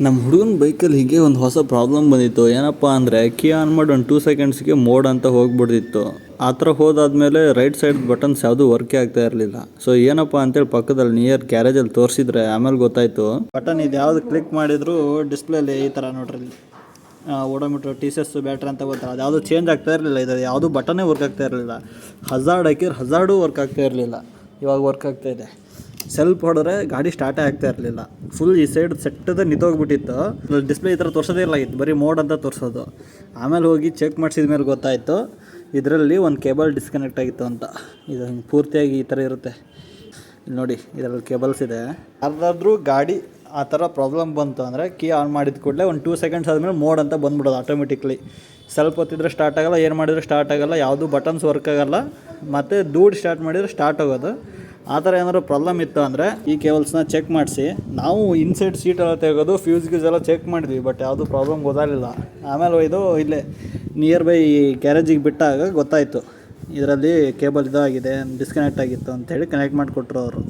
ನಮ್ಮ ಹುಡುಗನ ಬೈಕಲ್ಲಿ ಹೀಗೆ ಒಂದು ಹೊಸ ಪ್ರಾಬ್ಲಮ್ ಬಂದಿತ್ತು. ಏನಪ್ಪ ಅಂದರೆ ಕೀ ಆನ್ ಮಾಡಿ ಒಂದು 2 ಸೆಕೆಂಡ್ಸ್ಗೆ ಮೋಡ್ ಅಂತ ಹೋಗ್ಬಿಡ್ತಿತ್ತು. ಆ ಥರ ಹೋದಾದ್ಮೇಲೆ ರೈಟ್ ಸೈಡ್ ಬಟನ್ಸ್ ಯಾವುದೂ ವರ್ಕೇ ಆಗ್ತಾ ಇರಲಿಲ್ಲ. ಸೊ ಏನಪ್ಪ ಅಂತೇಳಿ ಪಕ್ಕದಲ್ಲಿ ನಿಯರ್ ಗ್ಯಾರೇಜಲ್ಲಿ ತೋರಿಸಿದ್ರೆ ಆಮೇಲೆ ಗೊತ್ತಾಯಿತು. ಬಟನ್ ಇದು ಯಾವುದು ಕ್ಲಿಕ್ ಮಾಡಿದ್ರು ಡಿಸ್ಪ್ಲೇಲಿ ಈ ಥರ ನೋಡ್ರಿ, ಓಡೋಮೀಟ್ರ್ ಟಿ ಸಿ ಎಸ್ ಬ್ಯಾಟ್ರಿ ಅಂತ ಗೊತ್ತಲ್ಲ, ಅದು ಯಾವುದೂ ಚೇಂಜ್ ಆಗ್ತಾ ಇರಲಿಲ್ಲ. ಇದು ಯಾವುದೂ ಬಟನ್ನೇ ವರ್ಕ್ ಆಗ್ತಾ ಇರಲಿಲ್ಲ. ಹಜಾರ್ಡ್ ಹಾಕಿದ್ರೆ ಹಜಾರ್ಡೂ ವರ್ಕ್ ಆಗ್ತಾ ಇರಲಿಲ್ಲ. ಇವಾಗ ವರ್ಕ್ ಆಗ್ತಾಯಿದೆ. ಸೆಲ್ಫ್ ಹೊಡೆದ್ರೆ ಗಾಡಿ ಸ್ಟಾರ್ಟೇ ಆಗ್ತಾ ಇರಲಿಲ್ಲ. ಫುಲ್ ಈ ಸೈಡ್ ಸೆಟ್ಟದ ನಿಂತೋಗ್ಬಿಟ್ಟಿತ್ತು. ಡಿಸ್ಪ್ಲೇ ಈ ಥರ ತೋರಿಸೋದೇ ಇರಲಾಗಿತ್ತು, ಬರೀ ಮೋಡ್ ಅಂತ ತೋರಿಸೋದು. ಆಮೇಲೆ ಹೋಗಿ ಚೆಕ್ ಮಾಡಿಸಿದ ಮೇಲೆ ಗೊತ್ತಾಯಿತು ಇದರಲ್ಲಿ ಒಂದು ಕೇಬಲ್ ಡಿಸ್ಕನೆಕ್ಟ್ ಆಗಿತ್ತು ಅಂತ. ಇದು ಹಿಂಗೆ ಪೂರ್ತಿಯಾಗಿ ಈ ಥರ ಇರುತ್ತೆ ಇಲ್ಲಿ ನೋಡಿ, ಇದರಲ್ಲಿ ಕೇಬಲ್ಸ್ ಇದೆ. ಯಾರ್ದಾದ್ರೂ ಗಾಡಿ ಆ ಥರ ಪ್ರಾಬ್ಲಮ್ ಬಂತು ಅಂದರೆ ಕೀ ಆನ್ ಮಾಡಿದ ಕೂಡಲೇ ಒಂದು 2 ಸೆಕೆಂಡ್ಸ್ ಆದಮೇಲೆ ಮೋಡ್ ಅಂತ ಬಂದ್ಬಿಡೋದು ಆಟೋಮೆಟಿಕ್ಲಿ. ಸ್ವಲ್ಪ ಹೊತ್ತಿದ್ರೆ ಸ್ಟಾರ್ಟ್ ಆಗೋಲ್ಲ, ಏನು ಮಾಡಿದ್ರೆ ಸ್ಟಾರ್ಟ್ ಆಗೋಲ್ಲ, ಯಾವುದೂ ಬಟನ್ಸ್ ವರ್ಕ್ ಆಗೋಲ್ಲ. ಮತ್ತು ದೂಡ್ ಸ್ಟಾರ್ಟ್ ಮಾಡಿದರೆ ಸ್ಟಾರ್ಟ್ ಆಗೋದು. ಆ ಥರ ಏನಾದ್ರು ಪ್ರಾಬ್ಲಮ್ ಇತ್ತು ಅಂದರೆ ಈ ಕೇಬಲ್ಸ್ನ ಚೆಕ್ ಮಾಡಿಸಿ. ನಾವು ಇನ್ಸೈಡ್ ಸೀಟೆಲ್ಲ ತೆಗೆದು ಫ್ಯೂಸ್ ಗ್ಯೂಸ್ ಎಲ್ಲ ಚೆಕ್ ಮಾಡಿದ್ವಿ, ಬಟ್ ಯಾವುದೂ ಪ್ರಾಬ್ಲಮ್ ಗೊತ್ತಾಗಲಿಲ್ಲ. ಆಮೇಲೆ ಇದು ಇಲ್ಲೇ ನಿಯರ್ ಬೈ ಗ್ಯಾರೇಜಿಗೆ ಬಿಟ್ಟಾಗ ಗೊತ್ತಾಯಿತು ಇದರಲ್ಲಿ ಕೇಬಲ್ ಇದಾಗಿದೆ, ಡಿಸ್ಕನೆಕ್ಟ್ ಆಗಿತ್ತು ಅಂಥೇಳಿ ಕನೆಕ್ಟ್ ಮಾಡಿಕೊಟ್ರು ಅವರು.